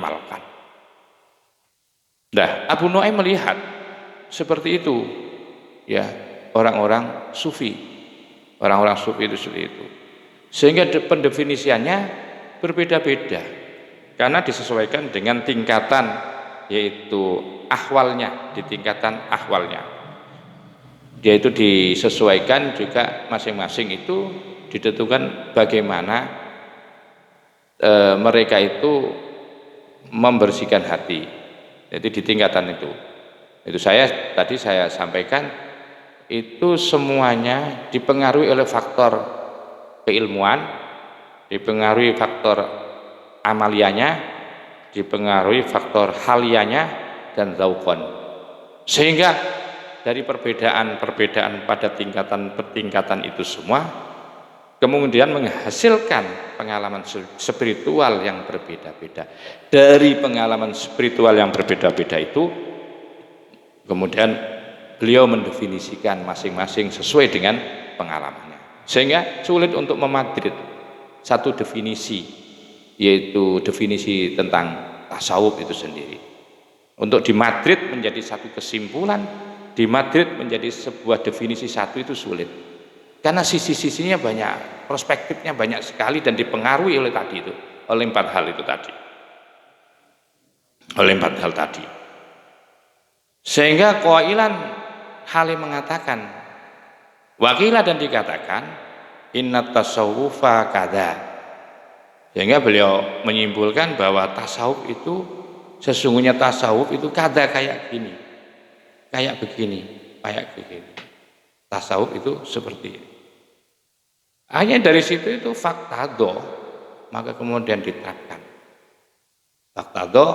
amalkan. Nah, Abu Nuaim melihat seperti itu, ya, orang-orang sufi itu seperti itu, sehingga pendefinisiannya berbeda-beda karena disesuaikan dengan tingkatan, yaitu ahwalnya, di tingkatan ahwalnya, yaitu disesuaikan juga masing-masing itu ditentukan bagaimana mereka itu membersihkan hati. Jadi di tingkatan itu tadi saya sampaikan itu semuanya dipengaruhi oleh faktor keilmuan, dipengaruhi faktor amalianya, dipengaruhi faktor halianya dan zaukon, sehingga dari perbedaan pada tingkatan itu semua kemudian menghasilkan pengalaman spiritual yang berbeda-beda. Dari pengalaman spiritual yang berbeda-beda itu kemudian beliau mendefinisikan masing-masing sesuai dengan pengalamannya, sehingga sulit untuk memadrid satu definisi, yaitu definisi tentang tasawuf itu sendiri. Untuk dimadrid menjadi satu kesimpulan, dimadrid menjadi sebuah definisi satu itu sulit, karena sisi-sisinya banyak, perspektifnya banyak sekali dan dipengaruhi oleh empat hal tadi. Sehingga Qailan Halim mengatakan, wakilah dan dikatakan innat tasawufa kada. Sehingga beliau menyimpulkan bahwa tasawuf itu sesungguhnya kada, kayak gini, kayak begini. Tasawuf itu seperti ini. Hanya dari situ itu faktado, maka kemudian diterapkan. Faktado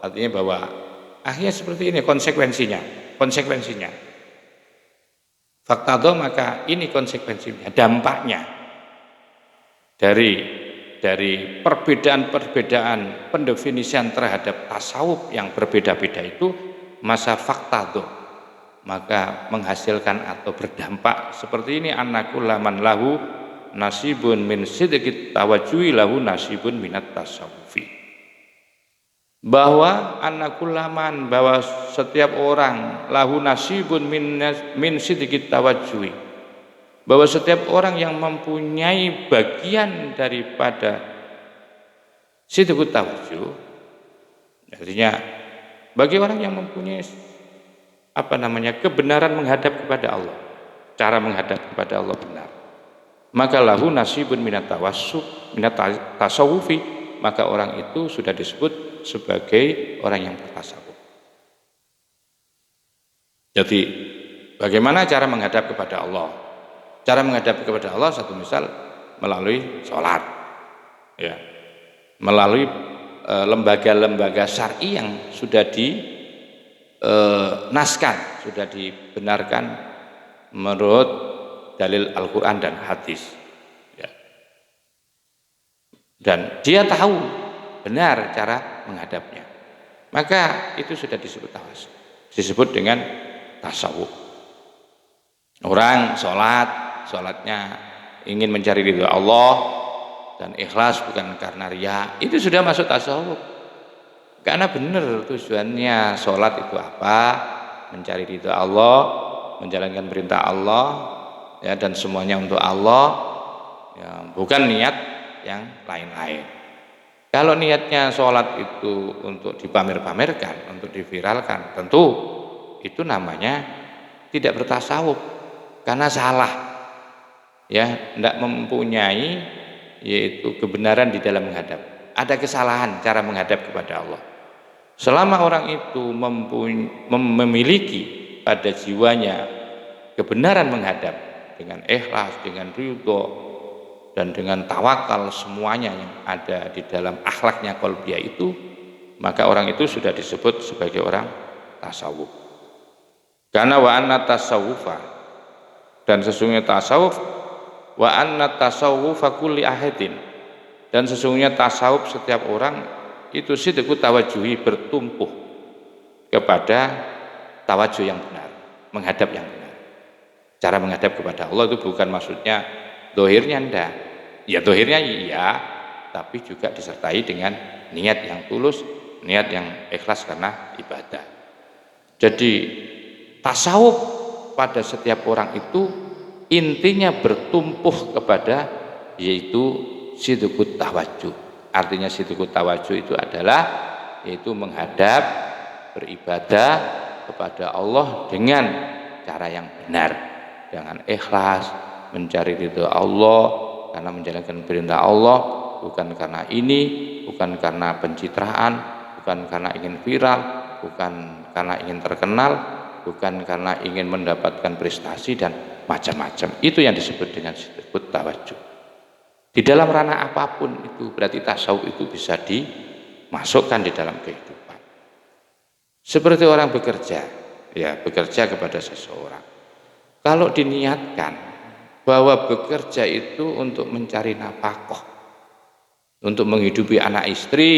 artinya bahwa akhirnya seperti ini konsekuensinya. Faktado maka ini konsekuensinya, dampaknya dari perbedaan pendefinisian terhadap tasawuf yang berbeda-beda itu, masa faktado maka menghasilkan atau berdampak seperti ini, annakulla man lahu nasibun min sidqit tawajjuhi lahu nasibun minat tasawufi, bahwa annakulla man, bahwa setiap orang, lahu nasibun min sidqit tawajjuhi, bahwa setiap orang yang mempunyai bagian daripada sidqut tawajjuh, artinya bagi orang yang mempunyai kebenaran menghadap kepada Allah, cara menghadap kepada Allah benar, maka lahu nasibun minat tasawufi, maka orang itu sudah disebut sebagai orang yang bertasawuf. Jadi bagaimana cara menghadap kepada Allah? Cara menghadap kepada Allah, satu misal melalui sholat, ya, melalui lembaga-lembaga syar'i yang sudah naskan, sudah dibenarkan menurut dalil Al-Quran dan hadis, ya. Dan dia tahu benar cara menghadapnya, maka itu sudah disebut dengan tasawuf. Orang sholatnya ingin mencari ridho Allah dan ikhlas, bukan karena riya, itu sudah masuk tasawuf. Karena benar tujuannya sholat itu apa? Mencari ridha Allah, menjalankan perintah Allah, ya, dan semuanya untuk Allah, ya, bukan niat yang lain-lain. Kalau niatnya sholat itu untuk dipamer-pamerkan, untuk diviralkan, tentu itu namanya tidak bertasawuf, karena salah, ya, tidak mempunyai yaitu kebenaran di dalam menghadap. Ada kesalahan cara menghadap kepada Allah. Selama orang itu memiliki pada jiwanya kebenaran menghadap dengan ikhlas, dengan ridho, dan dengan tawakal, semuanya yang ada di dalam akhlaknya qalbiyah itu, maka orang itu sudah disebut sebagai orang tasawuf. Karena wa anna tasawufa, dan sesungguhnya tasawuf, wa anna tasawufa kulli ahadin, dan sesungguhnya tasawuf setiap orang itu sidqut tawajjuhi, bertumpuh kepada tawajuh yang benar, menghadap yang benar. Cara menghadap kepada Allah itu bukan maksudnya dohirnya ndak, ya dohirnya iya, tapi juga disertai dengan niat yang tulus, niat yang ikhlas karena ibadah. Jadi tasawuf pada setiap orang itu intinya bertumpuh kepada yaitu sidqut tawajjuh. Artinya sidqut tawajjuh itu adalah yaitu menghadap beribadah kepada Allah dengan cara yang benar, dengan ikhlas, mencari ridho Allah karena menjalankan perintah Allah, bukan karena ini, bukan karena pencitraan, bukan karena ingin viral, bukan karena ingin terkenal, bukan karena ingin mendapatkan prestasi dan macam-macam. Itu yang disebut dengan sidqut tawajjuh. Di dalam ranah apapun itu berarti tasawuf itu bisa dimasukkan di dalam kehidupan. Seperti orang bekerja, ya bekerja kepada seseorang. Kalau diniatkan bahwa bekerja itu untuk mencari nafkah, untuk menghidupi anak istri,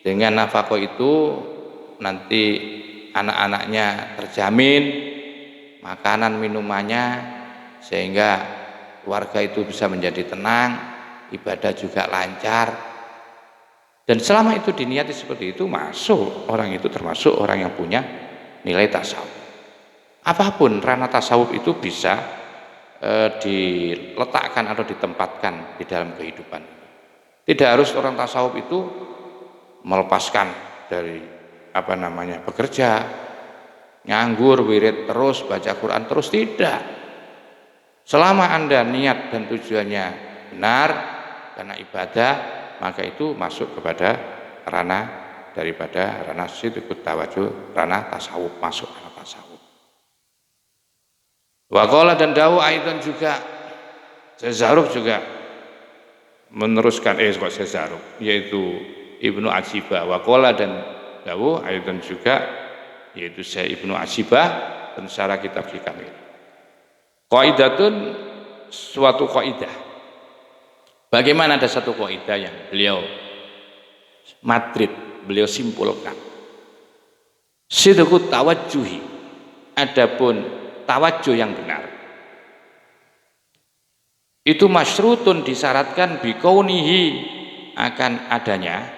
dengan nafkah itu nanti anak-anaknya terjamin, makanan minumannya, sehingga keluarga itu bisa menjadi tenang, ibadah juga lancar. Dan selama itu diniati seperti itu, masuk orang itu termasuk orang yang punya nilai tasawuf. Apapun ranah tasawuf itu bisa diletakkan atau ditempatkan di dalam kehidupan. Tidak harus orang tasawuf itu melepaskan dari bekerja, nganggur, wirid terus, baca Quran terus, tidak. Selama Anda niat dan tujuannya benar karena ibadah, maka itu masuk kepada ranah daripada ranah sidqut tawajjuh, ranah tasawuf, masuk ranah tasawuf. Wa qala dan dawu aidan juga Syekh juga meneruskan Syekh Zarruq yaitu Ibnu Ajibah, wa qala dan dawu aidan juga yaitu Syekh Ibnu Ajibah dan syarah kitab Kamil. Qaidatun, suatu kaidah. Bagaimana ada satu kaidah yang beliau beliau simpulkan. Sidqut tawajjuhi, adapun tawajjuh yang benar itu masyrutun, disyaratkan bikaunihi, akan adanya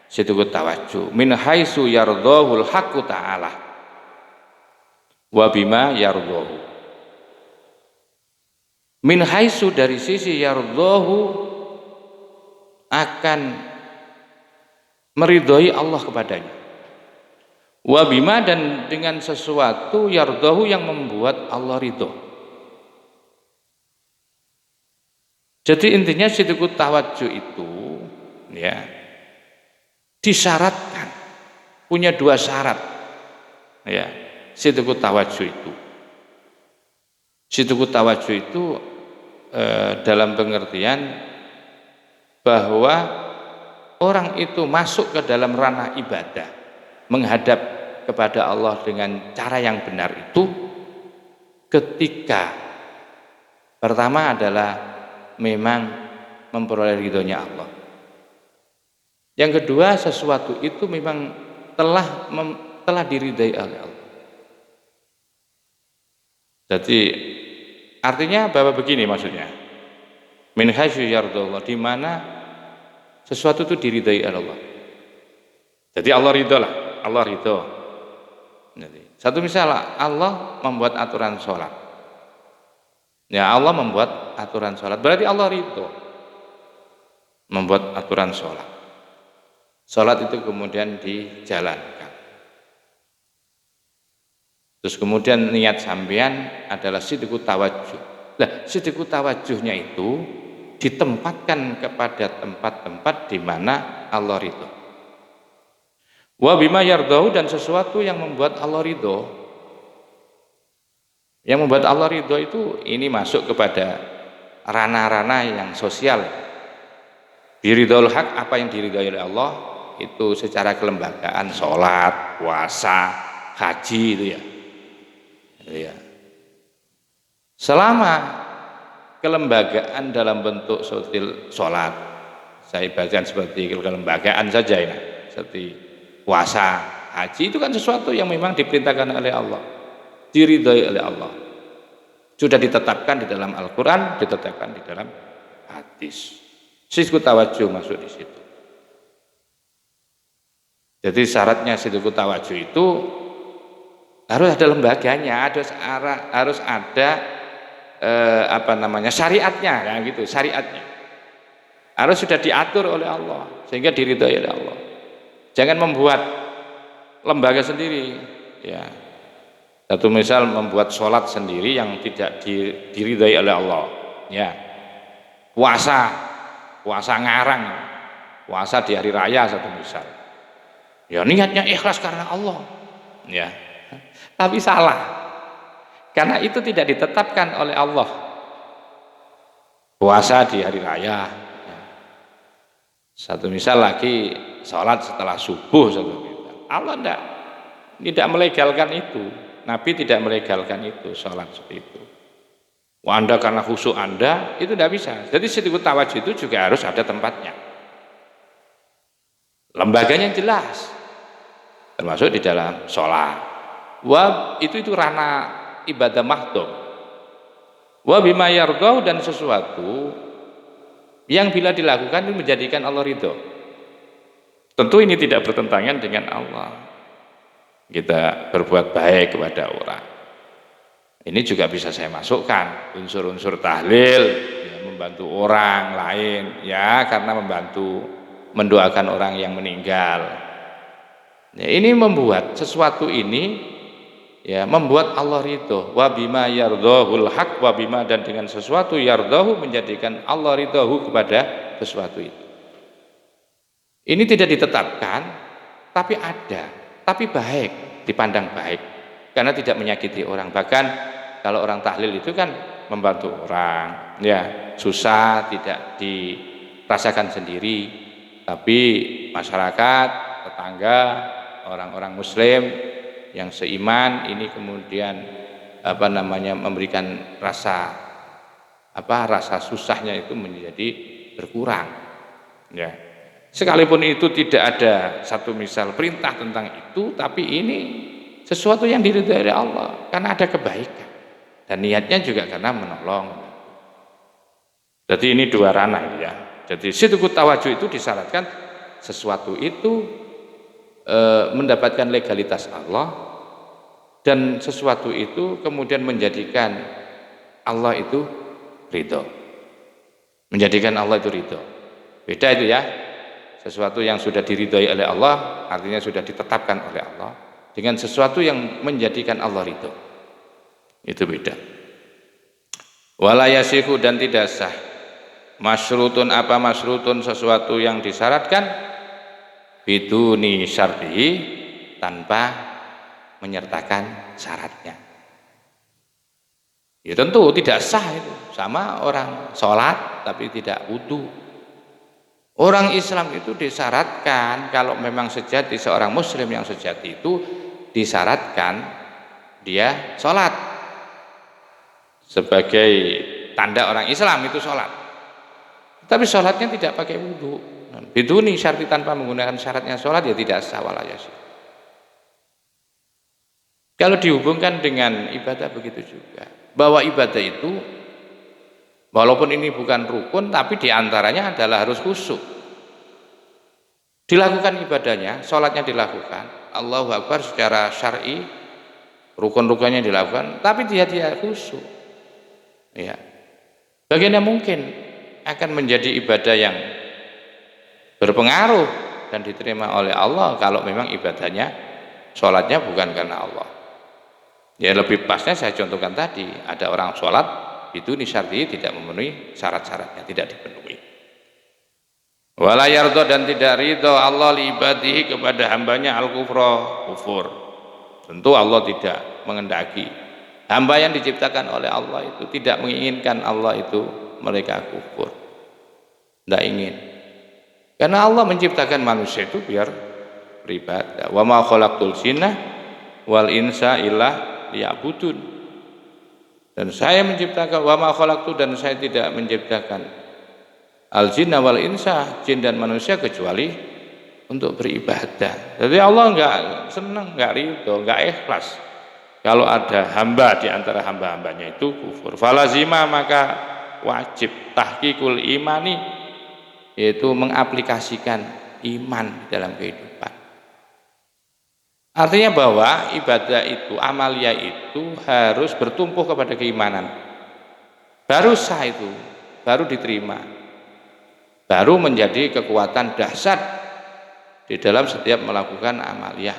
sidqut tawajjuh min haitsu yardhahul haqqu ta'ala wa bima yardhahu. Min haitsu, dari sisi yardhahu, akan meridhoi Allah kepadanya. Wa bima, dan dengan sesuatu yardhahu yang membuat Allah ridho. Jadi intinya sidqut tawajjuh itu ya disyaratkan, punya dua syarat. Ya, sidqut tawajjuh itu. Sidqut tawajjuh itu dalam pengertian bahwa orang itu masuk ke dalam ranah ibadah, menghadap kepada Allah dengan cara yang benar itu ketika pertama adalah memang memperoleh ridhonya Allah. Yang kedua, sesuatu itu memang telah diridai oleh Allah. Jadi artinya bahwa begini maksudnya, min haitsu yardallah, di mana sesuatu itu diridai oleh Allah. Jadi Allah ridho lah, Allah ridho. Jadi satu misal, Allah membuat aturan sholat. Ya, Allah membuat aturan sholat, berarti Allah ridho membuat aturan sholat. Sholat itu kemudian dijalankan. Terus kemudian niat sampean adalah sidqut tawajjuh. Nah, sidqut tawajjuhnya itu ditempatkan kepada tempat-tempat di mana Allah ridho. Wa bima yardhahu, dan sesuatu yang membuat Allah ridho. Yang membuat Allah ridho itu ini masuk kepada ranah-ranah yang sosial. Biridhul haq, apa yang diridhoi oleh Allah itu secara kelembagaan, sholat, puasa, haji itu ya. Ya. Selama kelembagaan dalam bentuk sholat, saya bacakan seperti kelembagaan saja ya, seperti puasa, haji, itu kan sesuatu yang memang diperintahkan oleh Allah, diridhoi oleh Allah, sudah ditetapkan di dalam Al-Quran, ditetapkan di dalam hadis. Sidqut tawajuh masuk di situ. Jadi syaratnya sidqut tawajuh itu harus ada lembaganya, harus ada syariatnya, kan gitu, syariatnya. Harus sudah diatur oleh Allah sehingga diridhai oleh Allah. Jangan membuat lembaga sendiri, ya. Satu misal membuat sholat sendiri yang tidak diridhai oleh Allah, ya. Puasa ngarang, puasa di hari raya satu misal. Ya niatnya ikhlas karena Allah, ya. Tapi salah. Karena itu tidak ditetapkan oleh Allah. Puasa di hari raya. Ya. Satu misal lagi sholat setelah subuh satu misal. Allah tidak melegalkan itu. Nabi tidak melegalkan itu, sholat seperti itu. Anda karena khusyuk Anda itu tidak bisa. Jadi sidqut tawajuh itu juga harus ada tempatnya. Lembaganya jelas. Termasuk di dalam sholat. Itu ranah ibadah mahdhum. Wa bima yardau, dan sesuatu yang bila dilakukan itu menjadikan Allah ridho. Tentu ini tidak bertentangan dengan Allah. Kita berbuat baik kepada orang. Ini juga bisa saya masukkan unsur-unsur tahlil, ya, membantu orang lain, ya, karena membantu mendoakan orang yang meninggal. Ya, ini membuat sesuatu ini, ya, membuat Allah ridho. Wa bima yardahul haq wa bima, dan dengan sesuatu yardahu menjadikan Allah ridho kepada sesuatu itu. Ini tidak ditetapkan, tapi ada, tapi baik, dipandang baik, karena tidak menyakiti orang. Bahkan kalau orang tahlil itu kan membantu orang, ya, susah tidak dirasakan sendiri, tapi masyarakat, tetangga, orang-orang muslim yang seiman ini kemudian memberikan rasa susahnya itu menjadi berkurang, ya. Sekalipun itu tidak ada satu misal perintah tentang itu, tapi ini sesuatu yang diridhai oleh Allah karena ada kebaikan dan niatnya juga karena menolong. Jadi ini dua ranah, ya. Jadi sidqut tawajuh itu disyaratkan sesuatu itu mendapatkan legalitas Allah, dan sesuatu itu kemudian menjadikan Allah itu ridho. Menjadikan Allah itu ridho. Beda itu, ya. Sesuatu yang sudah diridhoi oleh Allah artinya sudah ditetapkan oleh Allah, dengan sesuatu yang menjadikan Allah ridho. Itu beda. Wala yasihu, dan tidak sah. Masyrutun sesuatu yang disyaratkan biduni syartihi, tanpa menyertakan syaratnya. Ya tentu tidak sah itu. Sama orang sholat tapi tidak wudu. Orang Islam itu disyaratkan, kalau memang sejati, seorang muslim yang sejati itu disyaratkan dia sholat. Sebagai tanda orang Islam itu sholat. Tapi sholatnya tidak pakai wudu. Biduni syarti, tanpa menggunakan syaratnya sholat, ya tidak sah, wala yasih. Kalau dihubungkan dengan ibadah begitu juga. Bahwa ibadah itu walaupun ini bukan rukun, tapi diantaranya adalah harus khusyuk. Dilakukan ibadahnya, sholatnya dilakukan, Allahu Akbar secara syar'i, rukun-rukunnya dilakukan, tapi dia khusyuk. Ya. Bagaimana mungkin akan menjadi ibadah yang berpengaruh dan diterima oleh Allah kalau memang ibadahnya, sholatnya bukan karena Allah. Ya, lebih pasnya saya contohkan tadi, ada orang sholat itu nisyarti tidak memenuhi syarat-syaratnya, tidak dipenuhi. Wala yardo, dan tidak ridho Allah li ibadihi, kepada hambanya al-kufra, kufur. Tentu Allah tidak mengendaki hamba yang diciptakan oleh Allah itu, tidak menginginkan Allah itu mereka kufur. Tidak ingin. Karena Allah menciptakan manusia itu biar beribadah. Wa ma khalaqtul jinna wal insa illa liya'budun. Dan saya menciptakan, wa ma khalaqtu, dan saya tidak menciptakan al jinna wal insa, jin dan manusia, kecuali untuk beribadah. Jadi Allah enggak senang, enggak ridho, enggak ikhlas kalau ada hamba di antara hamba-hambanya itu kufur. Falazima, maka wajib tahqiqul imani, yaitu mengaplikasikan iman dalam kehidupan. Artinya bahwa ibadah itu, amalia itu harus bertumpu kepada keimanan. Baru sah itu, baru diterima. Baru menjadi kekuatan dahsyat di dalam setiap melakukan amalia.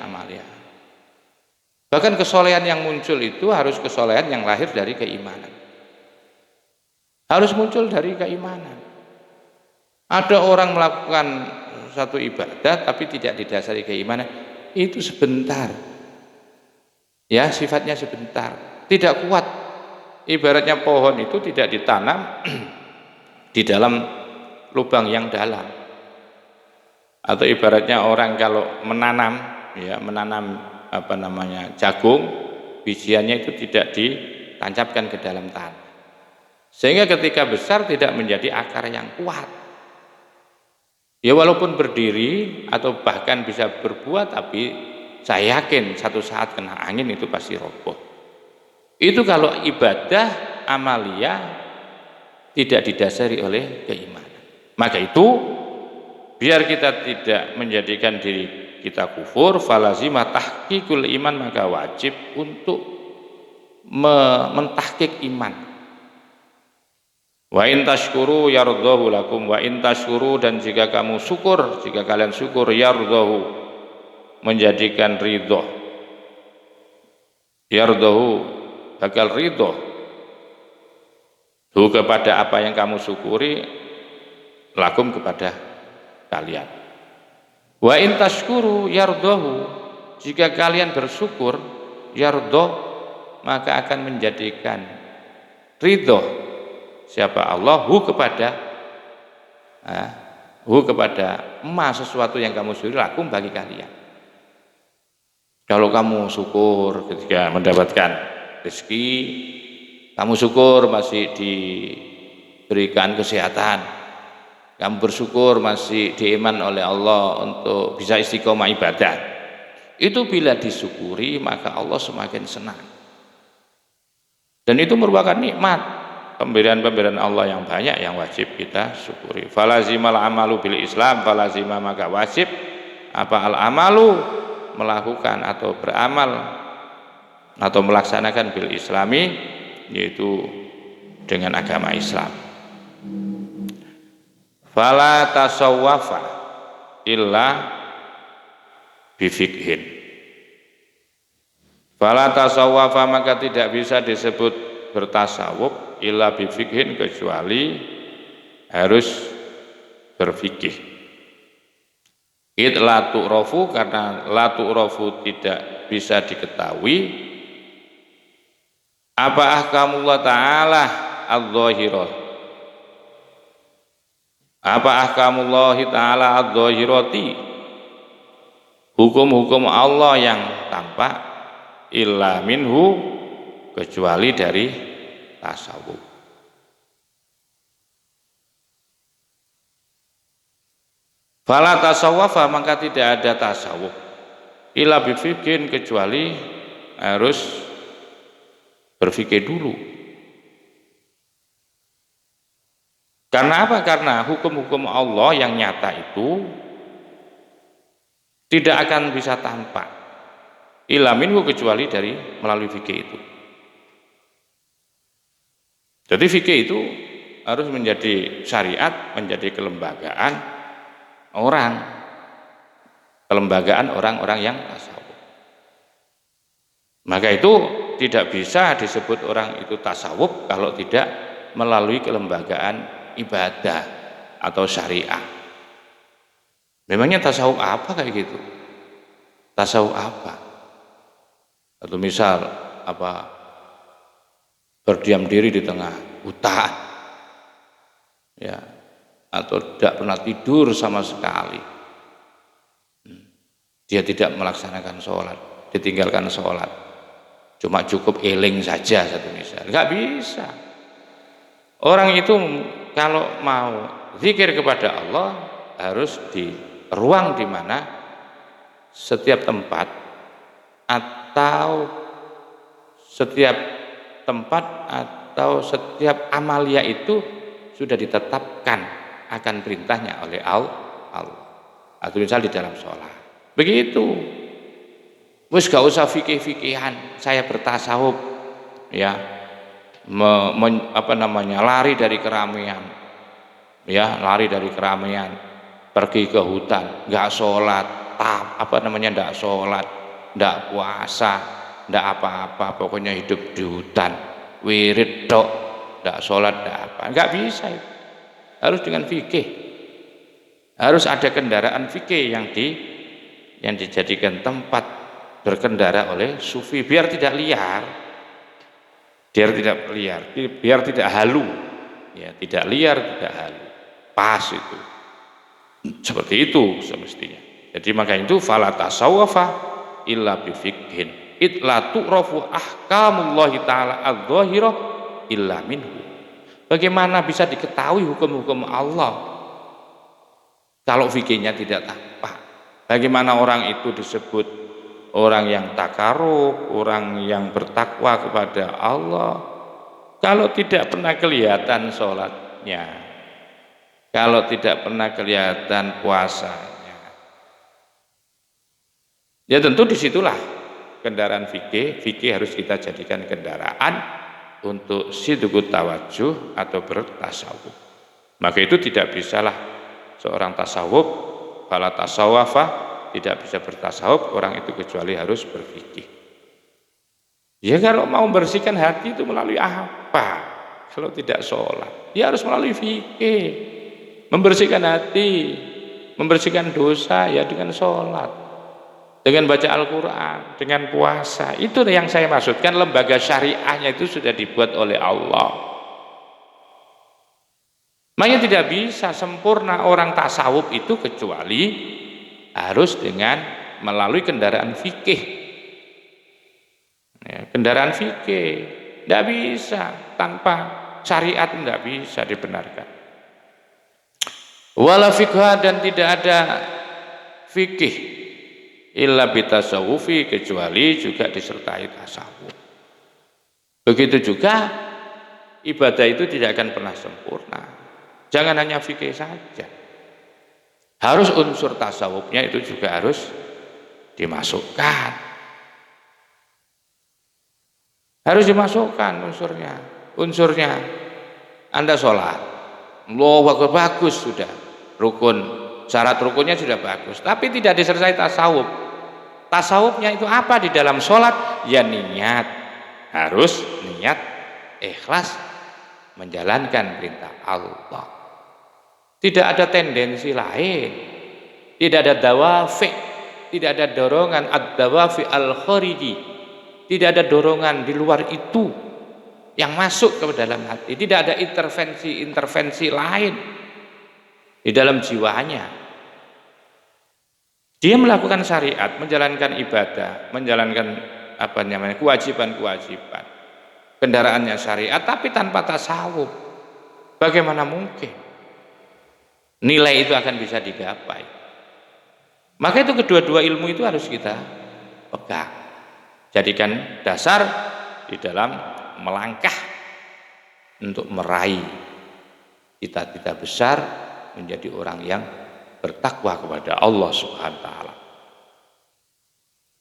Bahkan kesolehan yang muncul itu harus kesolehan yang lahir dari keimanan. Harus muncul dari keimanan. Ada orang melakukan satu ibadah tapi tidak didasari keimanan, itu sebentar. Ya, sifatnya sebentar. Tidak kuat. Ibaratnya pohon itu tidak ditanam di dalam lubang yang dalam. Atau ibaratnya orang kalau menanam jagung, bijiannya itu tidak ditancapkan ke dalam tanah. Sehingga ketika besar tidak menjadi akar yang kuat. Ya walaupun berdiri atau bahkan bisa berbuah, tapi saya yakin satu saat kena angin itu pasti roboh. Itu kalau ibadah amalia tidak didasari oleh keimanan. Maka itu biar kita tidak menjadikan diri kita kufur, falazimah tahqiqul iman, maka wajib untuk mentahqiq iman. Wa in tashkuru yardahu lakum, wa in tashkuru, dan jika kamu syukur, jika kalian syukur, yardahu, menjadikan ridho, yardahu, bakal ridho kepada apa yang kamu syukuri, lakum, kepada kalian. Wa in tashkuru yardahu, jika kalian bersyukur, yardoh, maka akan menjadikan ridho siapa Allah kepada sesuatu yang kamu syukuri, lakum, bagi kalian. Kalau kamu syukur ketika mendapatkan rezeki, kamu syukur masih diberikan kesehatan, kamu bersyukur masih diiman oleh Allah untuk bisa istiqomah ibadah, itu bila disyukuri maka Allah semakin senang. Dan itu merupakan nikmat, pemberian-pemberian Allah yang banyak yang wajib kita syukuri. Falazimal amalu bil Islam, falazima, maka wajib apa al amalu, melakukan atau beramal atau melaksanakan bil Islami, yaitu dengan agama Islam. Fala tasawwafa illa bifikhin. Fala tasawwafa, maka tidak bisa disebut bertasawuf illa bifikhin, kecuali harus berfikih. Id la tu'rafu, karena la tu'rafu tidak bisa diketahui apa ahkamullah ta'ala adz-dzahirah, apa ahkamullah ta'ala adz-dzahirati, hukum-hukum Allah yang tampak, illa minhu, kecuali dari tasawuf. Fala tasawwafa, maka tidak ada tasawuf illa bifikin, kecuali harus berfikir dulu. Karena apa? Karena hukum-hukum Allah yang nyata itu tidak akan bisa tampak illa minhu, kecuali dari melalui fikih itu. Jadi fikih itu harus menjadi syariat, menjadi kelembagaan orang-orang yang tasawuf. Maka itu tidak bisa disebut orang itu tasawuf kalau tidak melalui kelembagaan ibadah atau syariah. Memangnya tasawuf apa kayak gitu? Tasawuf apa? Atau misal berdiam diri di tengah hutan, ya, atau tidak pernah tidur sama sekali, dia tidak melaksanakan sholat, ditinggalkan sholat, cuma cukup eling saja, satu misal. Nggak bisa. Orang itu kalau mau zikir kepada Allah harus di ruang di mana setiap tempat atau setiap amalia itu sudah ditetapkan akan perintahnya oleh Allah. Atau misal di dalam sholat. Begitu. Wis gak usah fikih-fikihan, saya bertasawuf ya. Lari dari keramaian. Ya, lari dari keramaian. Pergi ke hutan, enggak sholat, enggak sholat, enggak puasa, enggak apa-apa, pokoknya hidup di hutan, wirid tok, enggak sholat, enggak apa. Enggak bisa itu. Harus dengan fikih. Harus ada kendaraan fikih yang dijadikan tempat berkendara oleh sufi biar tidak liar. Biar tidak halu. Ya, tidak liar, tidak halu. Pas itu. Seperti itu semestinya. Jadi makanya itu fala tasawwafa illa bifiqhin. Itla tu'rafu ahkamullahi ta'ala adz-dzahirah illa minhu. Bagaimana bisa diketahui hukum-hukum Allah kalau fikihnya tidak tampak? Bagaimana orang itu disebut orang yang takarub, orang yang bertakwa kepada Allah kalau tidak pernah kelihatan sholatnya, kalau tidak pernah kelihatan puasanya? Ya tentu disitulah kendaraan fikih harus kita jadikan kendaraan untuk sidqut tawajuh atau bertasawuf. Maka itu tidak bisalah seorang tasawuf, kalau tasawwafa tidak bisa bertasawuf orang itu kecuali harus berfikih. Ya kalau mau membersihkan hati itu melalui apa? Kalau tidak sholat, ya harus melalui fikih. Membersihkan hati, membersihkan dosa ya dengan sholat, dengan baca Al-Quran, dengan puasa. Itu yang saya maksudkan, lembaga syariahnya itu sudah dibuat oleh Allah. Makanya tidak bisa sempurna orang tasawuf itu kecuali harus dengan melalui kendaraan fikih. Ya, kendaraan fikih tidak bisa tanpa syariat, tidak bisa dibenarkan. Wala fikha, dan tidak ada fikih illa bitasawufi, kecuali juga disertai tasawuf. Begitu juga ibadah itu tidak akan pernah sempurna. Jangan hanya fikih saja, harus unsur tasawufnya itu juga harus dimasukkan. Harus dimasukkan unsurnya. Anda sholat, Allahu Akbar, bagus sudah, rukun, syarat rukunnya sudah bagus, tapi tidak disertai tasawuf. Tasawufnya itu apa di dalam sholat? Ya niat, harus niat ikhlas menjalankan perintah Allah. Tidak ada tendensi lain, tidak ada dawafi, tidak ada dorongan ad-dawafi al-khariji, tidak ada dorongan di luar itu yang masuk ke dalam hati, tidak ada intervensi lain di dalam jiwanya. Dia melakukan syariat, menjalankan ibadah, menjalankan kewajiban-kewajiban, kendaraannya syariat, tapi tanpa tasawuf. Bagaimana mungkin nilai itu akan bisa digapai? Maka itu kedua-dua ilmu itu harus kita pegang, jadikan dasar di dalam melangkah untuk meraih cita-cita besar menjadi orang yang bertakwa kepada Allah Subhanahu wa taala.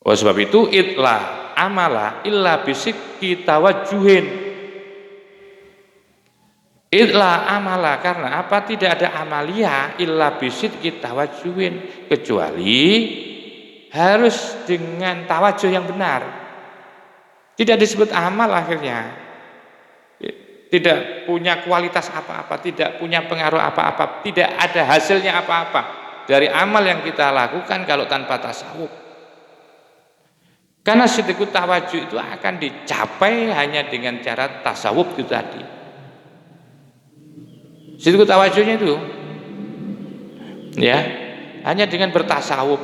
Oleh sebab itu itla amala illa bisidqi tawajjuhin. Itla amala, karena apa? Tidak ada amalia illa bisidqi tawajjuhin, kecuali harus dengan tawajuh yang benar. Tidak disebut amal akhirnya. Tidak punya kualitas apa-apa, tidak punya pengaruh apa-apa, tidak ada hasilnya apa-apa dari amal yang kita lakukan kalau tanpa tasawuf. Karena sidqut tawajuh itu akan dicapai hanya dengan cara tasawuf itu tadi. Sidqut tawajuhnya itu ya hanya dengan bertasawuf.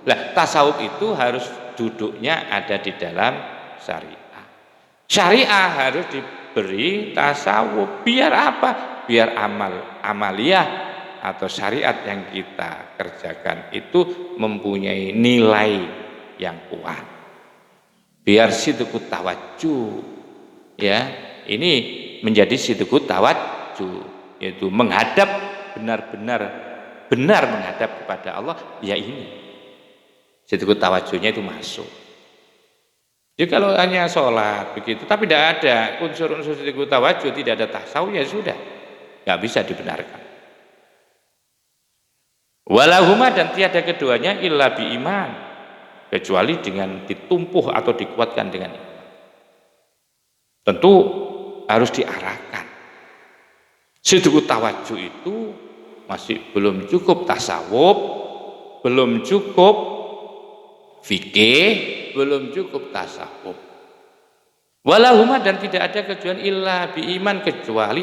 Lah, tasawuf itu harus duduknya ada di dalam syariah. Syariah harus diberi tasawuf. Biar apa? Biar amaliyah atau syariat yang kita kerjakan itu mempunyai nilai yang kuat. Biar sidqut tawajuh, ya, ini menjadi sidqut tawajuh, yaitu menghadap benar-benar benar menghadap kepada Allah, ya ini sidqut tawajuhnya itu masuk. Jadi kalau hanya sholat begitu, tapi tidak ada unsur-unsur sidqut tawajuh, tidak ada tasawuf, ya sudah, nggak bisa dibenarkan. Walahuma, dan tiada keduanya illa bi iman, kecuali dengan ditumpuh atau dikuatkan dengan iman. Tentu harus diarahkan. Sidqut tawajuh itu masih belum cukup tasawuf, belum cukup fikih, belum cukup tasawuf. Walahuma, dan tidak ada kecuali illa bi iman, kecuali